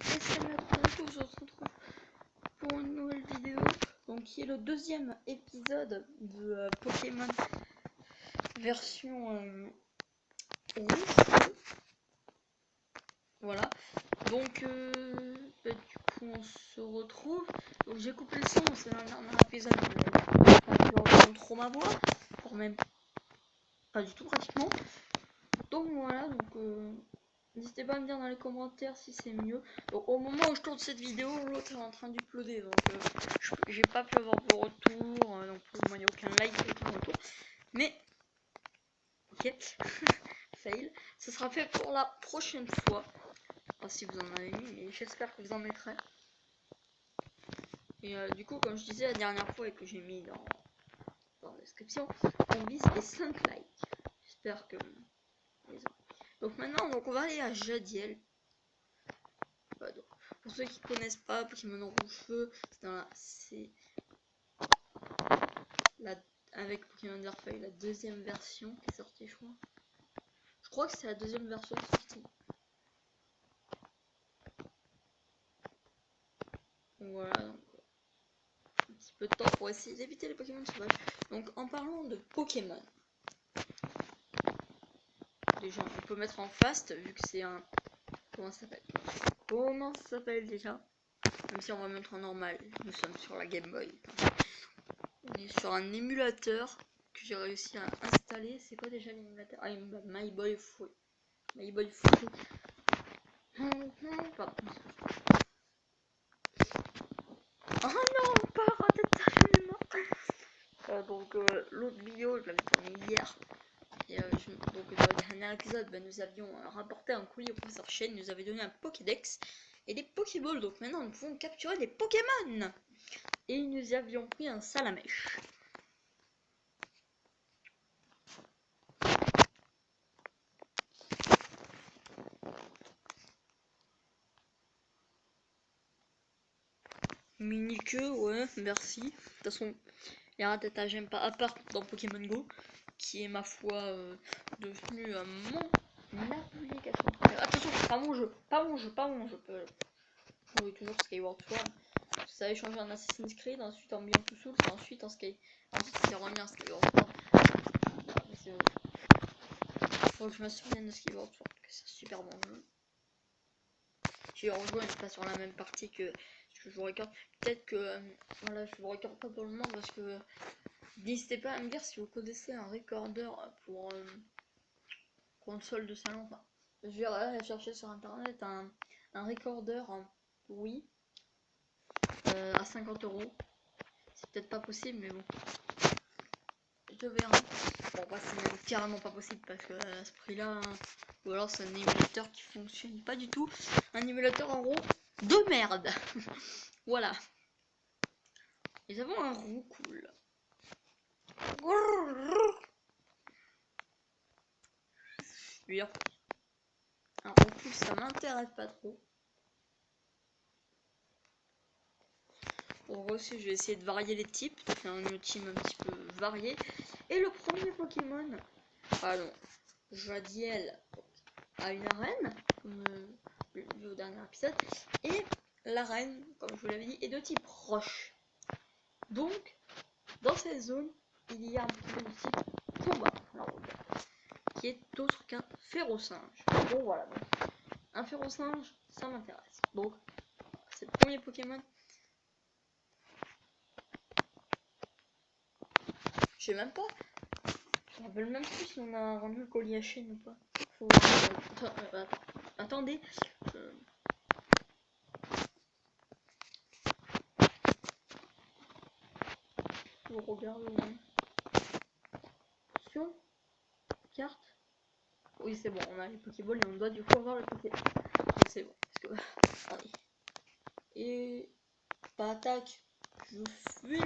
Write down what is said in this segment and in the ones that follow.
Et salut à tous, on se retrouve pour une nouvelle vidéo, donc qui est le deuxième épisode de Pokémon version rouge. Voilà, donc du coup on se retrouve. Donc j'ai coupé le son, c'est dans le dernier épisode, vous n'avez pas pu entendre trop ma voix, pour même pas du tout pratiquement. Donc voilà, donc n'hésitez pas à me dire dans les commentaires si c'est mieux. Donc au moment où je tourne cette vidéo, l'autre est en train d'uploader, donc j'ai pas pu avoir vos retours, donc pour le moment il n'y a aucun like, aucun retour. Mais ok, fail. Ce sera fait pour la prochaine fois. Enfin, si vous en avez mis, mais j'espère que vous en mettrez. Et du coup, comme je disais la dernière fois et que j'ai mis dans la description, on vise les 5 likes. J'espère que les autres. Donc maintenant, on va aller à Jadiel. Donc, pour ceux qui connaissent pas Pokémon Rouge Feu, c'est avec Pokémon Darfeuille, la deuxième version qui est sortie, je crois. Je crois que c'est la deuxième version qui est sortie. Voilà, donc un petit peu de temps pour essayer d'éviter les Pokémon sauvages. Donc en parlant de Pokémon, déjà on peut mettre en fast vu que c'est un... Comment ça s'appelle? Comment ça s'appelle déjà? Même si on va mettre en normal, nous sommes sur la Game Boy. On est sur un émulateur que j'ai réussi à installer. C'est quoi déjà l'émulateur? Ah, My Boy Free. My Boy Free. Pardon. Oh non, pas donc l'autre vidéo, je l'avais tournée hier. Et donc dans le dernier épisode, nous avions rapporté un colis au professeur Chen, il nous avait donné un Pokédex et des Pokéballs. Donc maintenant nous pouvons capturer des Pokémon. Et nous avions pris un Salamèche. Mini-queue, ouais, merci. De toute façon, les Rattata, j'aime pas, à part dans Pokémon Go, qui est ma foi devenu mon application. Attention, pas mon jeu, pas mon jeu. Oui, toujours Skyward Sword. Ça a échangé en Assassin's Creed, ensuite en Beyond Two Souls, ensuite ensuite c'est revenu en Skyward Sword. Faut que je me souvienne de Skyward Sword, que c'est un super bon jeu. J'ai rejoint, mais pas sur la même partie que je vous regarde. Peut-être que voilà, je vous regarde pas pour le moment parce que n'hésitez pas à me dire si vous connaissez un recorder pour console de salon. Enfin, je vais chercher sur internet un recorder oui à 50 €. C'est peut-être pas possible, mais bon, je verrai. Bon, bah, c'est même carrément pas possible parce que à ce prix-là, hein, ou alors c'est un émulateur qui fonctionne pas du tout. Un émulateur en gros de merde. Voilà. Nous avons un roux cool. Alors, en plus, ça m'intéresse pas trop. Bon, aussi, je vais essayer de varier les types, de faire un team un petit peu varié. Et le premier Pokémon, pardon, Jadiel a une arène, comme vu au dernier épisode, et l'arène, comme je vous l'avais dit, est de type roche. Donc, dans cette zone, il y a un Pokémon de type combat, qui est autre qu'un Férosinge. Bon, voilà. Donc, un Férosinge, ça m'intéresse. Donc, c'est le premier Pokémon. Je sais même pas. Je me rappelle même plus si on a rendu le colis à chaîne ou pas. Faut voir. Attendez. Je regarde. Attention. Carte. Oui, c'est bon. On a les Pokéballs et on doit du coup avoir le Pokémon. C'est bon. Parce que... Allez. Et... Pas attaque. Je fuis.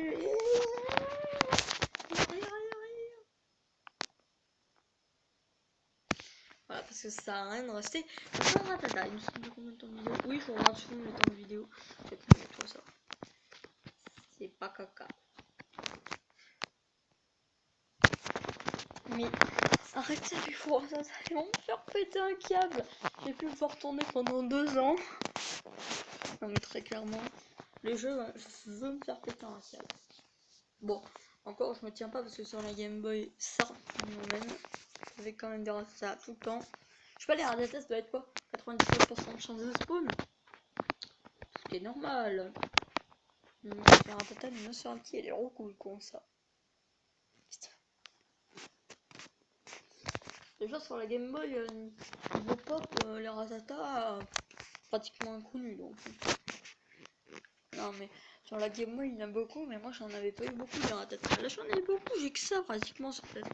Voilà, parce que ça sert à rien de rester sans Rattata. Il me semble combien de temps de vidéo. Oui, je regarde souvent le temps de vidéo. Je sais pas toi ça. C'est pas caca. Mais arrêtez du four, ça va me faire péter un câble. J'ai pu le voir tourner pendant 2 ans. Non mais très clairement, le jeu, je veux me faire péter un câble. Bon, encore je me tiens pas parce que sur la Game Boy, ça, même, avec quand même des ratas tout le temps. Je sais pas, les ratas, ça doit être quoi, 97% de chance de spawn. Ce qui est normal. Les ratas, ils me sont qui, elle est recool con ça. Déjà sur la Game Boy, niveau pop, les ratas, pratiquement inconnus donc. Non mais sur la Game Boy il y en a beaucoup, mais moi j'en avais pas eu beaucoup des ratas. Là j'en ai eu beaucoup, j'ai que ça pratiquement sur cette.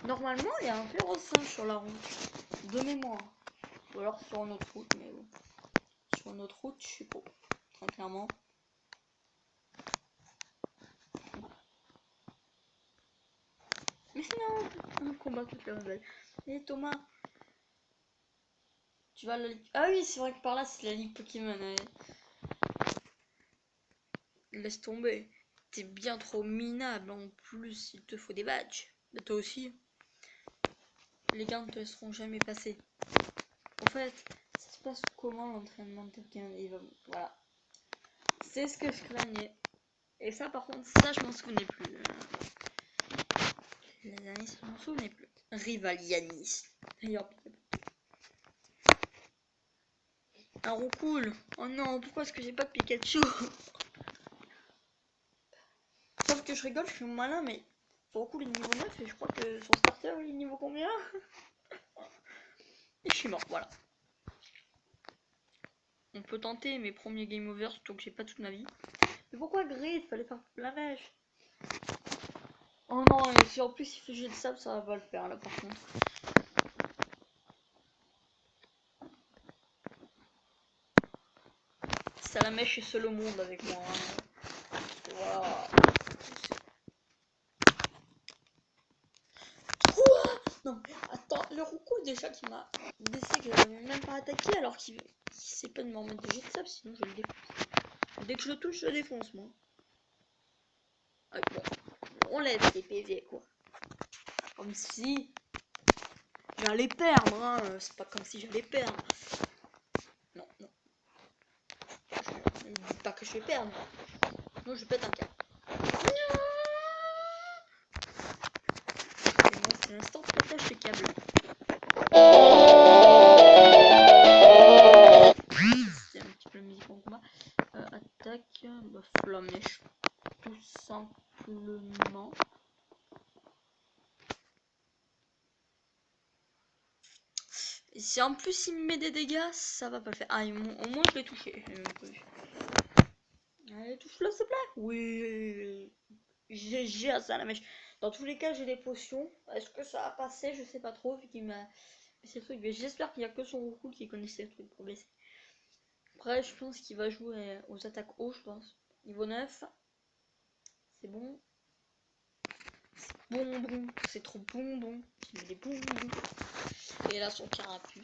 Normalement il y a un féroce sur la route, de mémoire. Ou alors sur une autre route, mais bon. Sur une autre route, je suis pas. Très clairement. Mais non, un combat contre les rebelles. Et Thomas, tu vas la... Ah oui, c'est vrai que par là c'est la ligue Pokémon. Ouais. Laisse tomber. T'es bien trop minable en plus, il te faut des badges. Mais toi aussi. Les gars ne te laisseront jamais passer. En fait, ça se passe comment l'entraînement de Pokémon? Voilà. C'est ce que je craignais. Et ça par contre, ça je m'en souvenais plus. Les amis, je m'en souvenais plus. Rivalianis. D'ailleurs, un roucoule. Oh non, pourquoi est-ce que j'ai pas de Pikachu? Sauf que je rigole, je suis malin, mais son roucoule est niveau 9 et je crois que son starter il est niveau combien? Et je suis mort, voilà. On peut tenter mes premiers game over, surtout que j'ai pas toute ma vie. Mais pourquoi Grid? Fallait faire la mèche. Oh non, et si en plus il fait jet de sable, ça va pas le faire là par contre. Salamèche est seul au monde avec moi. Hein. Voilà. Quoi? Non, mais attends, le roucou déjà qui m'a blessé, que j'avais même pas attaqué alors qu'il sait pas de me remettre de jet de sable, sinon je le défonce. Dès que je le touche, je le défonce moi. Ah, bon, on lève les PV quoi. Comme si j'allais perdre, hein. C'est pas comme si j'allais perdre. Non, non. Ne me dis pas que je vais perdre. Non, je pète un câble. Et moi, c'est l'instant de pétage de câble. C'est un petit peu musique en combat. Attaque, bah, flammèche. Tout simplement. Et si en plus il me met des dégâts, ça va pas le faire. Ah, au moins je l'ai touché. Allez, touche-le s'il te plaît. Oui. J'ai à ça la mèche. Dans tous les cas, j'ai des potions. Est-ce que ça a passé? Je sais pas trop, vu qu'il m'a baissé le truc. Mais j'espère qu'il y a que son Goku qui connaissait le truc pour baisser. Après, je pense qu'il va jouer aux attaques haut, je pense. Niveau 9. C'est bon. Bonbon. C'est trop bonbon. Il met des bonbons. Et là, son carapuce.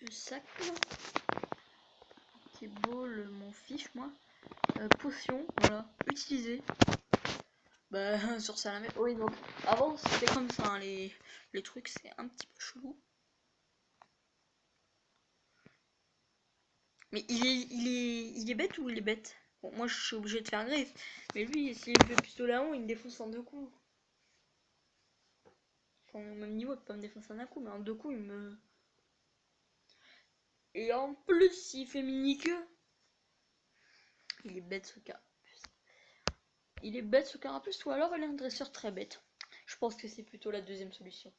Le sac. Petit ball, mon fiche, moi. Potion, voilà. Utiliser. Bah, sur Salamèche. Oui, donc avant c'était comme ça, hein, les trucs, c'est un petit peu chelou. Mais il est bête ou il est bête? Bon, moi je suis obligé de faire griffe. Mais lui, s'il me fait pistolet à 1, il me défonce en 2 coups. Enfin, au même niveau, il peut pas me défoncer en 1 coup, mais en 2 coups, il me. Et en plus, il fait mini-queue. Il est bête ce carapuce. Il est bête ce carapuce, ou alors il est un dresseur très bête. Je pense que c'est plutôt la deuxième solution.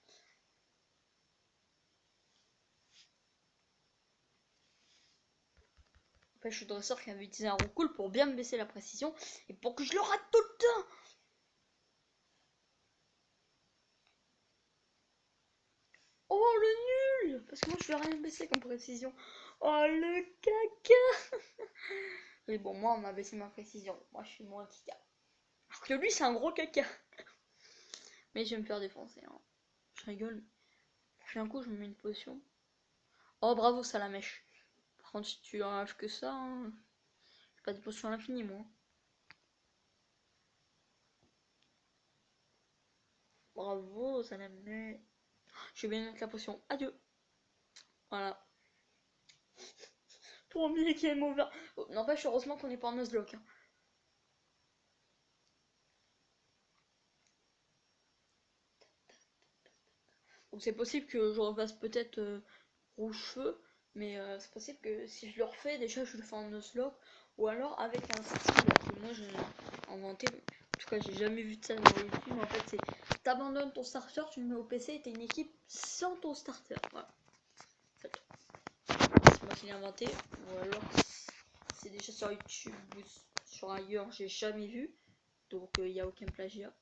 Après, je suis dresseur qui avait utilisé un roucoule pour bien me baisser la précision et pour que je le rate tout le temps. Oh le nul! Parce que moi je vais rien baisser comme précision. Oh le caca! Mais bon, moi on m'a baissé ma précision. Moi je suis moins caca. Alors que lui c'est un gros caca. Mais je vais me faire défoncer. Hein. Je rigole. Puis un coup je me mets une potion. Oh bravo Salamèche. Par contre si tu enlèves que ça, hein, j'ai pas de potion à l'infini moi. Bravo, ça l'amenait. Je vais bien mettre la potion. Adieu. Voilà. Premier game over. Oh, n'empêche, heureusement qu'on n'est pas en Nuzlocke. Hein. Donc c'est possible que je refasse peut-être rouge feu. Mais c'est possible que si je le refais, déjà je le fais en Nuzlocke. Ou alors avec un style que moi j'ai inventé. En tout cas, j'ai jamais vu de ça dans les films. En fait, c'est t'abandonnes ton starter, tu le mets au PC et t'as une équipe sans ton starter. Voilà. C'est moi qui l'ai inventé. Ou alors c'est déjà sur YouTube ou sur ailleurs, j'ai jamais vu. Donc il n'y a aucun plagiat.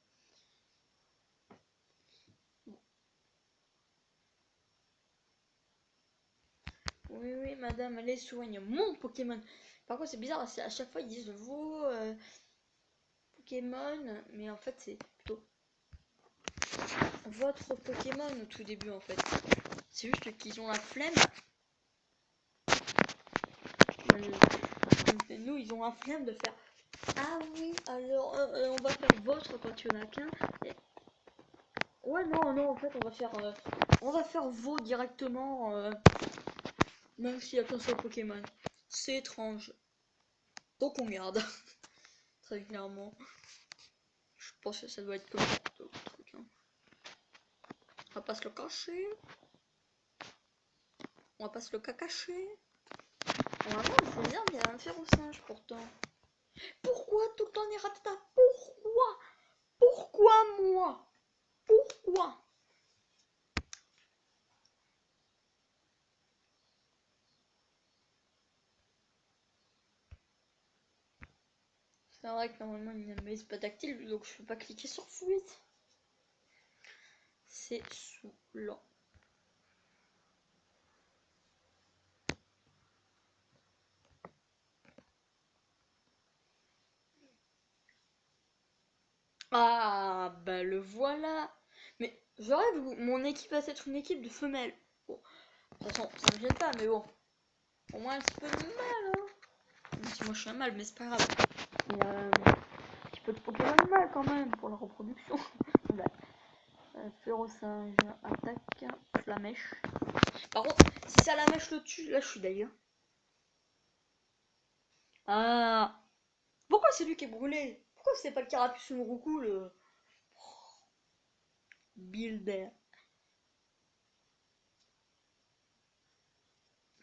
Oui, oui, madame, allez soigne mon Pokémon. Par contre, c'est bizarre, à chaque fois ils disent vos Pokémon, mais en fait, c'est plutôt votre Pokémon au tout début en fait. C'est juste qu'ils ont la flemme. Nous, ils ont la flemme de faire. Ah oui, alors on va faire votre quand il y en a qu'un. Et... Ouais, non, non, en fait, on va faire vos directement, même s'il y a qu'un seul Pokémon. C'est étrange. Donc on garde. Très clairement. Je pense que ça doit être comme ça. Truc, hein. On va pas se le cacher. On va pas se le cacher. Normalement, c'est bien, il y a un fer au singe pourtant. Pourquoi tout le temps les ratatas? Pourquoi? Pourquoi moi? Pourquoi? C'est vrai que normalement il ne me pas tactile, donc je peux pas cliquer sur fuite. C'est saoulant. Ah bah le voilà. Mais je rêve, mon équipe va être une équipe de femelles. Bon, de toute façon, ça me gêne pas, mais bon. Au moins un petit peu de mal, hein. Même si moi je suis un mâle, mais c'est pas grave. Il y a un petit peu de Pokémon de mal quand même pour la reproduction. Férocinge, attaque, flamèche. Par contre, si ça la mèche le tue, là je suis d'ailleurs. Ah, pourquoi c'est lui qui est brûlé? Pourquoi c'est pas le carapuce Muruku, le Builder?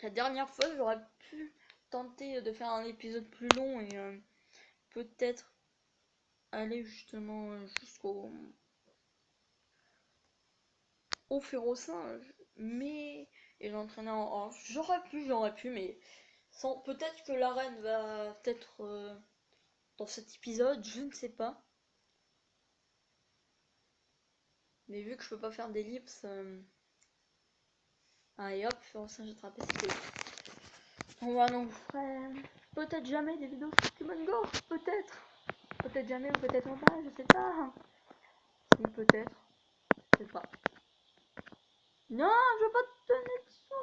La dernière fois, j'aurais pu tenter de faire un épisode plus long et peut-être aller justement jusqu'au Férocinge, mais et l'entraîner en off. J'aurais pu, mais sans peut-être que l'arène va être dans cet épisode, je ne sais pas. Mais vu que je peux pas faire d'ellipse, allez hop, Férocinge attrapé, c'était. On va donc faire peut-être jamais des vidéos sur Pokémon Go, peut-être. Peut-être jamais ou peut-être pas, je sais pas. Si peut-être, je sais pas. Non, je veux pas te tenir sur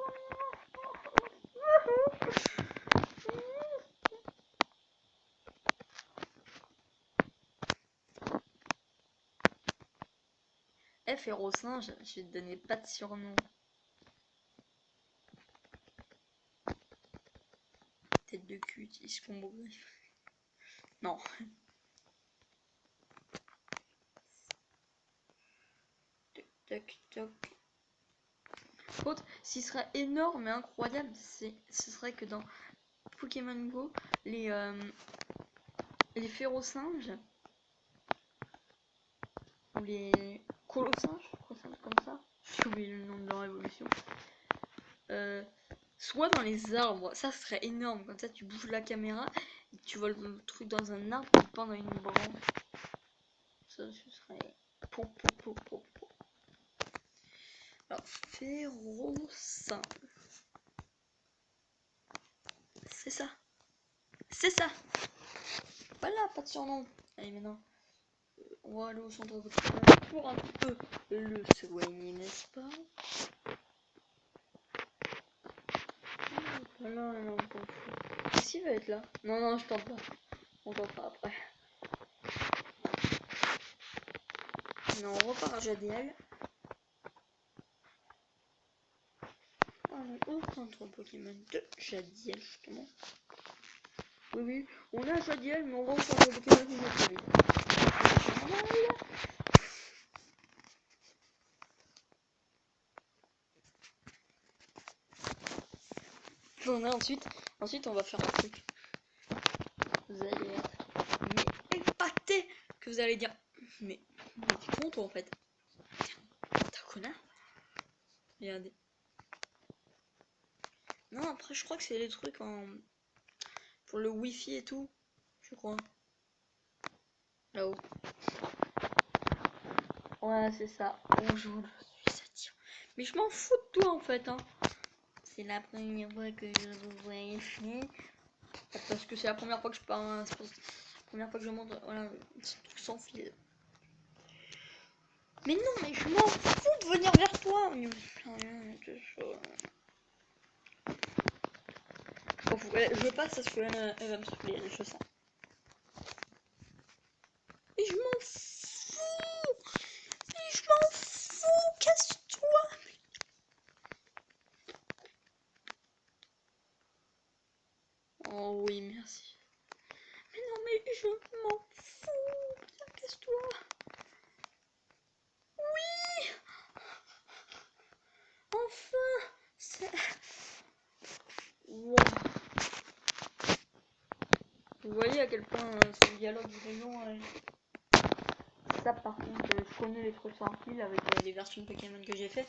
le F Férocinge, je vais te donner pas de surnom. Tête de cul, tige combo. Non. Toc toc. Autre, ce qui serait énorme et incroyable, ce serait que dans Pokémon Go, les Férocinges ou les Colosinges, je crois que c'est un truc comme ça. J'ai oublié le nom de leur évolution. Soit dans les arbres, ça serait énorme. Comme ça, tu bouges la caméra et tu vois le truc dans un arbre qui pend dans une branche. Ça, ce serait. Alors, Férocinge. C'est ça. C'est ça. Voilà, pas de surnom. Allez, maintenant, on va aller au centre de pour un peu le soigner, n'est-ce pas? Voilà, non, on s'en fout. Qu'est-ce qu'il va être là? Non, non, je tente pas. On tentera après. on repart à Jadiel. On rencontre un Pokémon de Jadiel, justement. Oui, oui, on a Jadiel, mais on rencontre un Pokémon de notre ville. On a ensuite on va faire un truc. Vous allez être épaté, que vous allez dire, mais t'es con toi en fait. T'es un connard. Regardez. Non, après je crois que c'est les trucs en pour le wifi et tout, je crois. Là-haut. Ouais, c'est ça. Bonjour, je suis Satire. Mais je m'en fous de toi en fait, hein. C'est la première fois que je vous vois ici. Parce que c'est la première fois que je parle. C'est la première fois que je montre. Voilà, le petit truc sans fil. Mais non, mais je m'en fous de venir vers toi. Je passe parce qu'elle elle va me souffler, je sens. Et je m'en fous. Mais je m'en fous. Casse-toi. Oh oui, merci. Mais non, mais je m'en fous. Viens, casse-toi. Oui. Enfin. Wow. Vous voyez à quel point ce dialogue vraiment ça par contre je connais les trucs sans fil avec les versions de Pokémon que j'ai fait.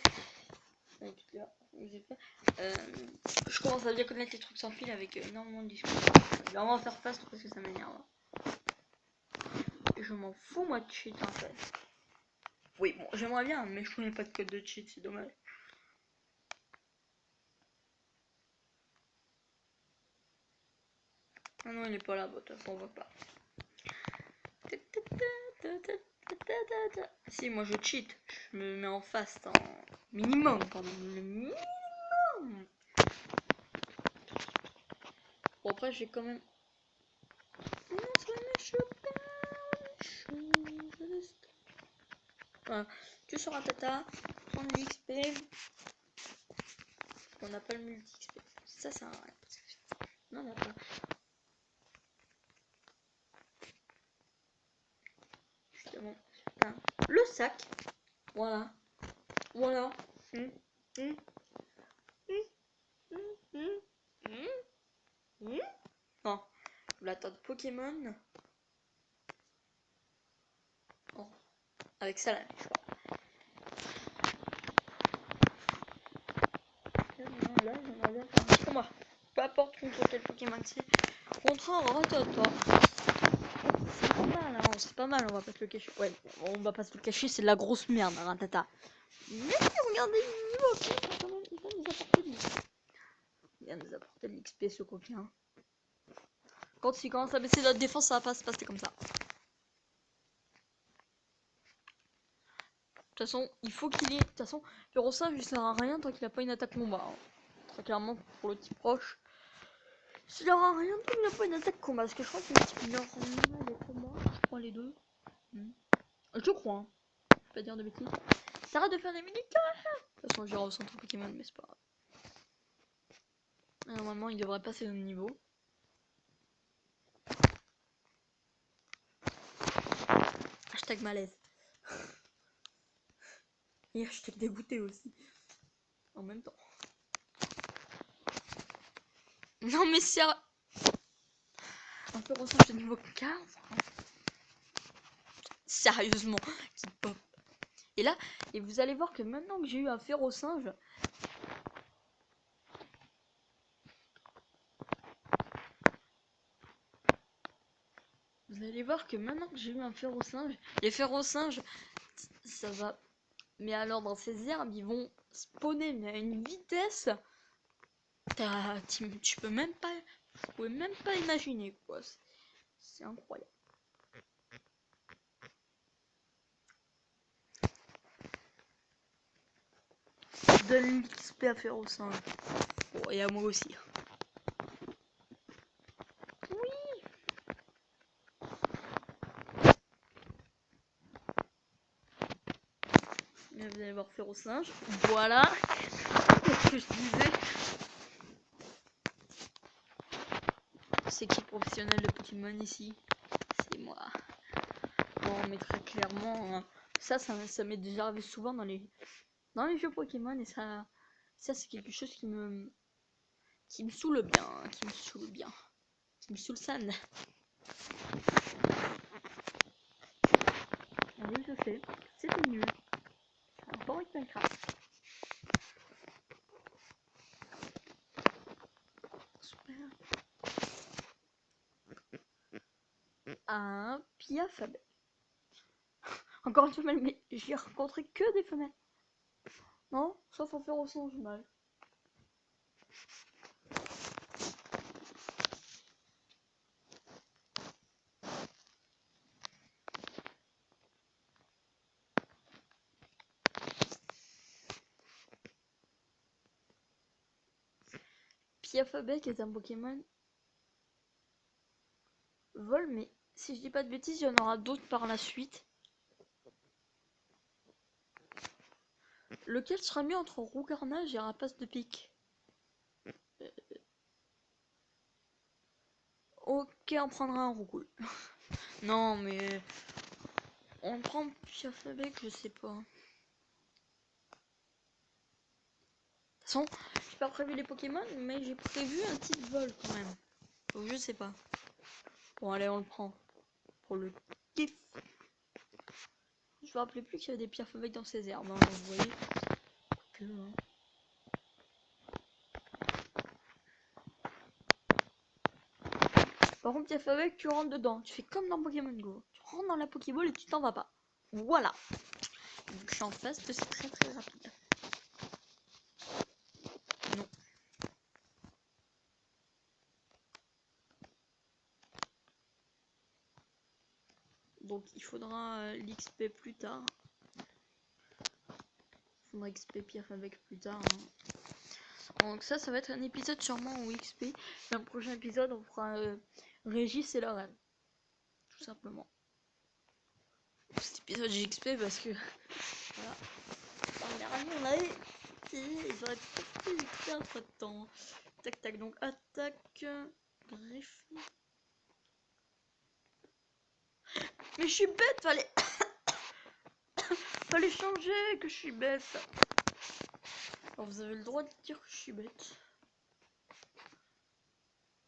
Je commence à bien connaître les trucs sans fil avec énormément de discours. Je vais vraiment faire fast parce que ça m'énerve. Je m'en fous moi de cheat en fait. Oui bon j'aimerais bien mais je connais pas de code de cheat, c'est dommage. Ah non il est pas là, bon, de toute façon on voit pas. Si moi je cheat, je me mets en fast en minimum quand même, le minimum. Bon après j'ai quand même. Non ça me chope pas. Voilà. Tu sors un tata, prendre l'XP. On n'a pas le multi XP. Ça sert à rien. Non, on n'a pas. Justement. Putain. Le sac. Voilà. Voilà. Non. La tente Pokémon. Oh. Avec ça là, je crois. Là, j'aimerais bien faire un petit combat. Peu importe contre quel Pokémon c'est. Contre un Rattata. C'est pas mal, hein. C'est pas mal, on va pas se le cacher. Ouais, on va pas se le cacher, c'est de la grosse merde, un Rattata. Mais regardez le niveau, il vient nous apporter de l'XP ce coquin. Quand il commence à baisser notre défense, ça va pas se passer comme ça. De toute façon, il faut qu'il ait. De toute façon, le Rossin lui sert à rien tant qu'il a pas une attaque combat. Hein. Très clairement, pour le type proche, il sert à rien tant qu'il a pas une attaque combat. Parce que je crois que le type nord, les combats, je crois les deux. Je crois, hein. Je vais pas dire de bêtises. Ça arrête de faire des mini. De toute façon, j'irai au centre Pokémon, mais c'est pas grave. Normalement, il devrait passer au niveau. Hashtag malaise. Et hashtag dégoûté aussi. En même temps. Non mais c'est un peu ressemble de niveau 15. Sérieusement, qui pop. Et là, et vous allez voir que maintenant que j'ai eu un Férocinge, vous allez voir que maintenant que j'ai eu un Férocinge, les Férocinges, ça va. Mais alors dans ces herbes, ils vont spawner mais à une vitesse, tu peux même pas, vous pouvez même pas imaginer quoi. C'est incroyable. Donne l'XP à Férocinge. Oh, et à moi aussi. leur faire au singe. Voilà. Ce que je disais. C'est qui le professionnel de Pokémon ici? C'est moi. Non, mais très clairement, hein, ça m'est déjà arrivé souvent dans les jeux Pokémon et ça c'est quelque chose qui me saoule bien, qui me saoule bien, qui me saoule san. Oui, je sais, c'était nul. C'est un rapport avec Minecraft. Super. Un Piafabel. Encore une femelle, mais j'ai rencontré que des femelles. Non, sauf en faire au singe mâle. Piafabek est un Pokémon vol, mais si je dis pas de bêtises, il y en aura d'autres par la suite. Lequel sera mieux entre Rougarnage et Rapace de pique? Ok, on prendra un Rougoul. Non, mais on prend Piafabek, je sais pas. De toute façon, j'ai pas prévu les Pokémon, mais j'ai prévu un type vol quand même. Donc je sais pas. Bon, allez, on le prend. Pour le kiff. Je me rappelais plus qu'il y avait des Piafabek dans ces herbes, hein, donc vous voyez que... Hein. Par contre, Piafabek, tu rentres dedans. Tu fais comme dans Pokémon Go. Tu rentres dans la Pokéball et tu t'en vas pas. Voilà. Donc je suis en face, c'est très très rapide. Non. Donc il faudra l'XP plus tard. Il faudra XP Piafabek plus tard. Hein. Donc ça va être un épisode sûrement en XP. Et un prochain épisode, on fera Régis et la reine. Tout simplement. Cet épisode JXP parce que... Voilà. Dans dernier, on avait... J'aurais peut-être pu XP entre temps. Tac tac, donc attaque... Bref. Mais je suis bête, fallait... fallait changer, que je suis bête. Alors vous avez le droit de dire que je suis bête.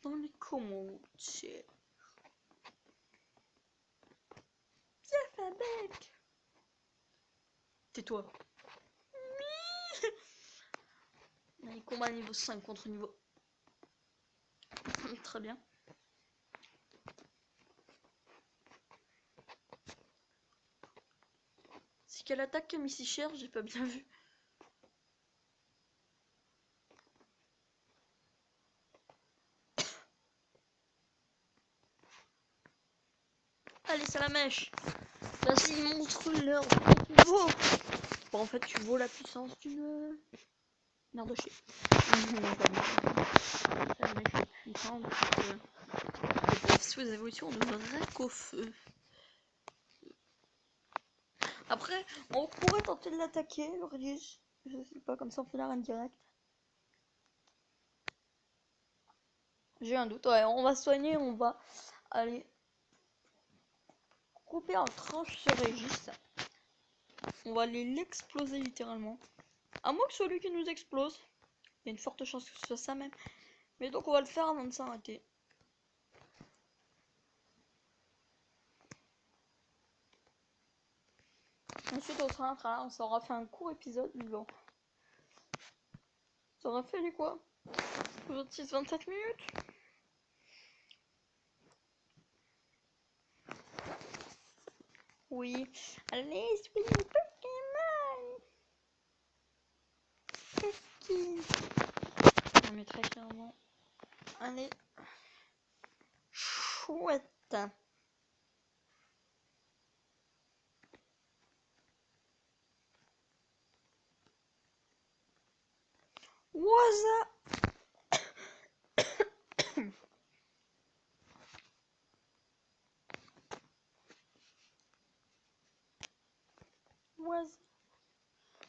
Dans les commentaires. Piafabek. Tais-toi. Les combats niveau 5 contre niveau... Très bien. C'est quelle attaque qui a mis si cher? J'ai pas bien vu. Allez, c'est la mèche. Vas-y, montre-leur ce vaut. Bon, en fait, tu vaux la puissance d'une merde de chier. Non, pas bien. La mèche est puissante parce que sous les évolutions de Dracofeu. Après, on pourrait tenter de l'attaquer, le Régis. Je sais pas, comme ça on fait la reine directe. J'ai un doute, ouais, on va soigner, on va aller couper en tranches ce Régis. On va aller l'exploser littéralement. À moins que celui qui nous explose. Il y a une forte chance que ce soit ça même. Mais donc on va le faire avant de s'arrêter. Ensuite on sera là, on s'aura fait un court épisode, mais bon. Ça aura fait les quoi? 26-27 minutes? Oui. Allez, soyez Pokémon! Qu'est-ce qui... Non mais très clairement. Allez. Chouette. Waza. Was.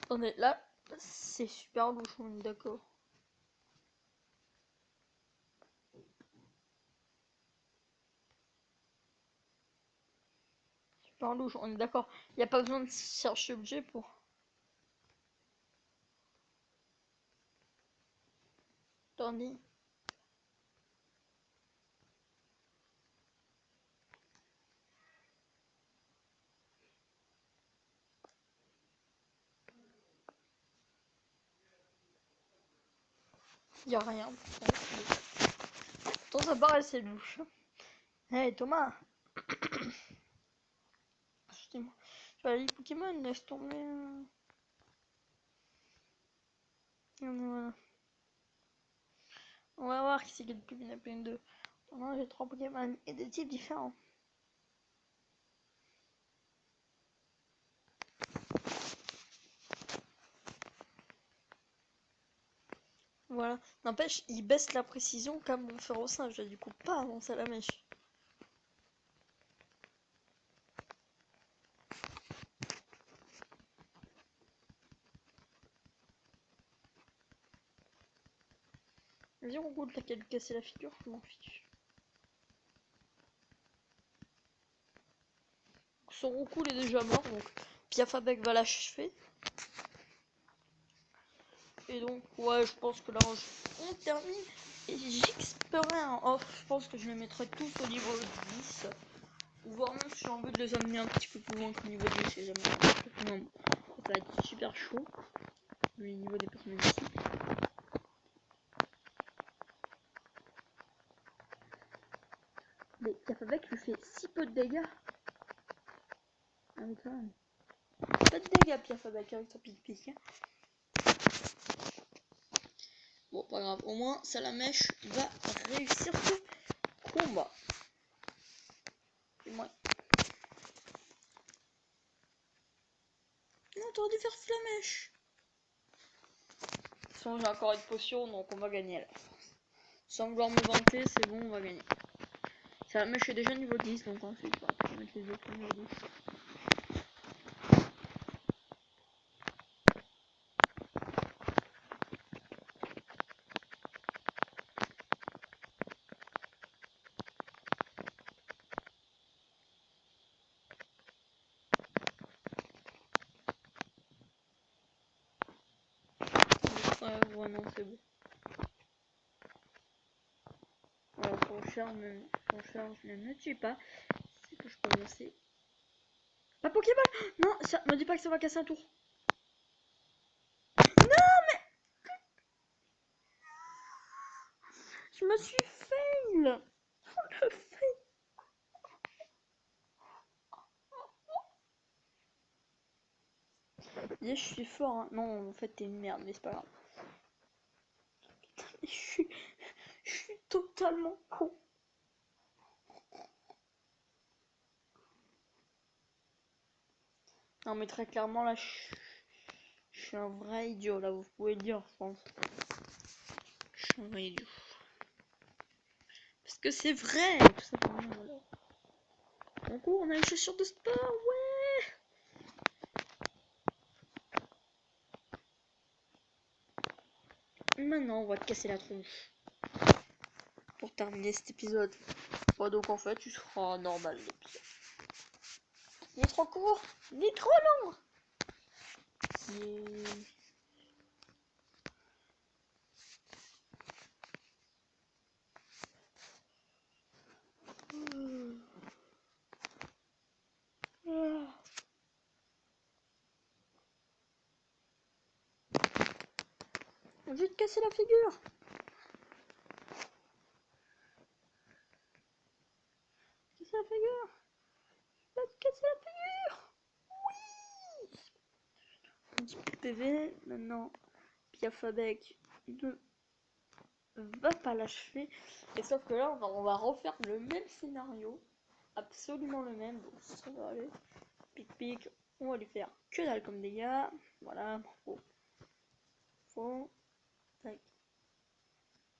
Oh Attendez, là, c'est super louche, on est d'accord. Super louche, on est d'accord. Il n'y a pas besoin de chercher objet pour... Attendez. Il n'y a rien. Pourtant, ça paraît assez louche. Hey Thomas. Excusez-moi. Je vais aller Pokémon, laisse tomber. Voilà. On va voir qui c'est qui est le plus bien appelé une 2. Maintenant, j'ai 3 Pokémon et des types différents. Voilà. N'empêche, il baisse la précision comme mon fer au singe. Du coup, pas avancer à la mèche. Vas-y, on goûte laquelle casser la figure, je m'en fiche. Son Roucoule est déjà mort, donc Piafabek va l'achever. Et donc, ouais, je pense que là, on termine. Et j'explorerai un off. Je pense que je les mettrai tous au niveau 10. Ou voir même si j'ai envie de les amener un petit peu plus loin qu'au niveau 10. Si jamais. Non, ça va être super chaud. Le niveau des personnages ici. Mais Piafabek lui fait si peu de dégâts. Ah oui, quand même. Pas de dégâts, Piafabek, avec son pic-pic. Hein. Bon, pas grave. Au moins, Salamèche va réussir ce combat. Et moi. Non, t'aurais dû faire Flamèche. De toute façon, j'ai encore une potion, donc on va gagner là. Sans vouloir me vanter, c'est bon, on va gagner. Salamèche est déjà niveau 10, donc ensuite, on va mettre les autres niveau 10. Ouais, non, c'est bon. Alors, ton charge ne tue pas. C'est que je commencer. La Pokéball! Non, ça me dis pas que ça va casser un tour. Non, mais je me suis fail! Oh, le fail! Je suis fort, hein. Non, en fait, t'es une merde, mais c'est pas grave. Je suis totalement con. Non, mais très clairement, là, je suis un vrai idiot, là, vous pouvez le dire, je pense. Je suis un vrai idiot. Parce que c'est vrai, tout simplement, voilà. En cours, on a une chaussure de sport, ouais! Maintenant, on va te casser la tronche. Pour terminer cet épisode. Bon, donc en fait, tu seras normal l'épisode. Il est trop court, il est trop long. Je vais te casser la figure. Casser la figure. Je vais te casser la figure. Oui. Un petit peu de PV. Maintenant, Piafabek ne va pas l'achever. Et sauf que là, on va refaire le même scénario. Absolument le même. Donc ça va aller. Pic-pic. On va lui faire que dalle comme dégâts. Voilà. Faut. Tac.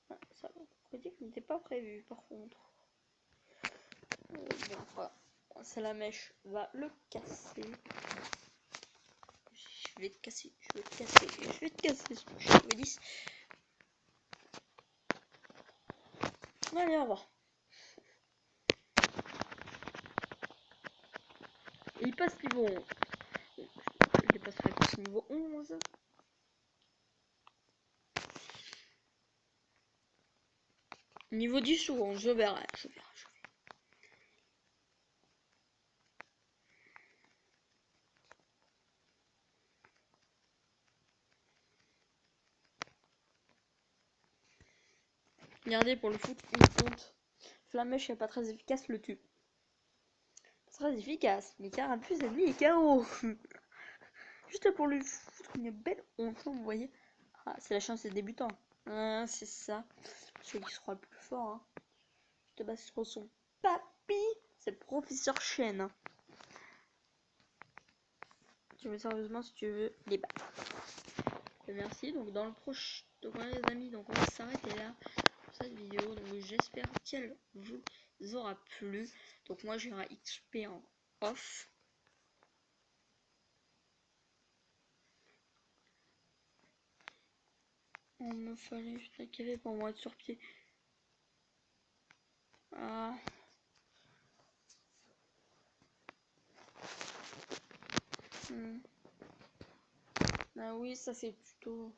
Ah, ça critique n'était pas prévu par contre. Bon, voilà. Ça la mèche va le casser. je vais te casser, je vais te casser, je vais te casser, je vais 10. Allez, au revoir. Et il passe niveau 11. Je dépasserai tous niveau 11. Niveau 10 ou 11, je verrai, je verrai. Regardez, pour le foot, il compte. Flamèche est pas très efficace, le tue. Très efficace, mais Carapuce, lui, est KO. Juste pour lui foutre une belle honte, vous voyez. Ah, c'est la chance des débutants. Ah, c'est ça. Celui qui sera le plus fort. Hein. Je te base sur son papy. C'est le professeur Chen. Hein. Tu veux sérieusement si tu veux les battre. Et merci. Donc dans le prochain. Donc voilà les amis, donc on va s'arrêter là pour cette vidéo. Donc j'espère qu'elle vous aura plu. Donc moi j'ai un XP en off. On me fallait juste un café pour moi être sur pied. Ah. Ah oui, ça c'est plutôt.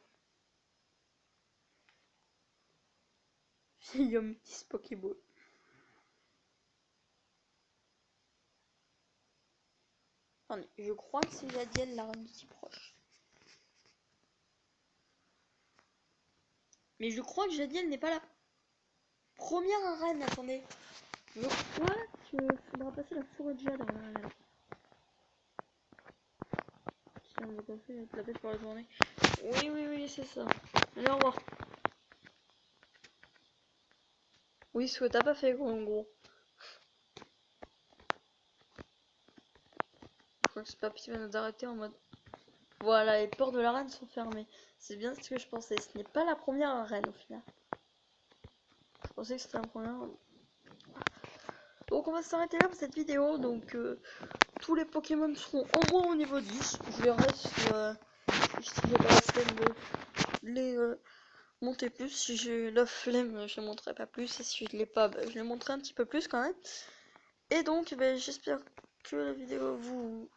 Vieil homme 10 Pokéball. Attendez, je crois que c'est Jadiel la reine qui proche. Mais je crois que Jadiel n'est pas la première arène. Attendez. Je crois qu'il faudra passer la forêt de Jade avant l'arène. Si on veut passer, il la pêche pour la journée. Oui, c'est ça. Allez, au revoir. Oui, ce que t'as pas fait, en gros. Je crois que ce papy va nous arrêter en mode. Voilà, les portes de l'arène sont fermées. C'est bien ce que je pensais. Ce n'est pas la première arène au final. Je pensais que c'était la première. Donc on va s'arrêter là pour cette vidéo. Donc tous les Pokémon seront au moins au niveau 10. Je verrai si j'ai pas la flemme de les monter plus. Si j'ai la flemme, je les montrerai pas plus. Et si je l'ai pas, bah, je les montrerai un petit peu plus quand même. Et donc bah, j'espère que la vidéo vous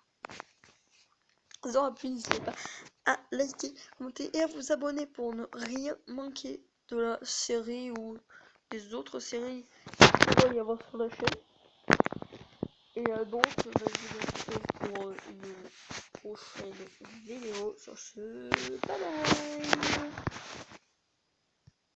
aura plu. N'hésitez pas à liker, commenter et à vous abonner pour ne rien manquer de la série ou des autres séries qu'il va y avoir sur la chaîne. Et donc, bah, je vous retrouve pour une prochaine vidéo sur ce. Bye bye.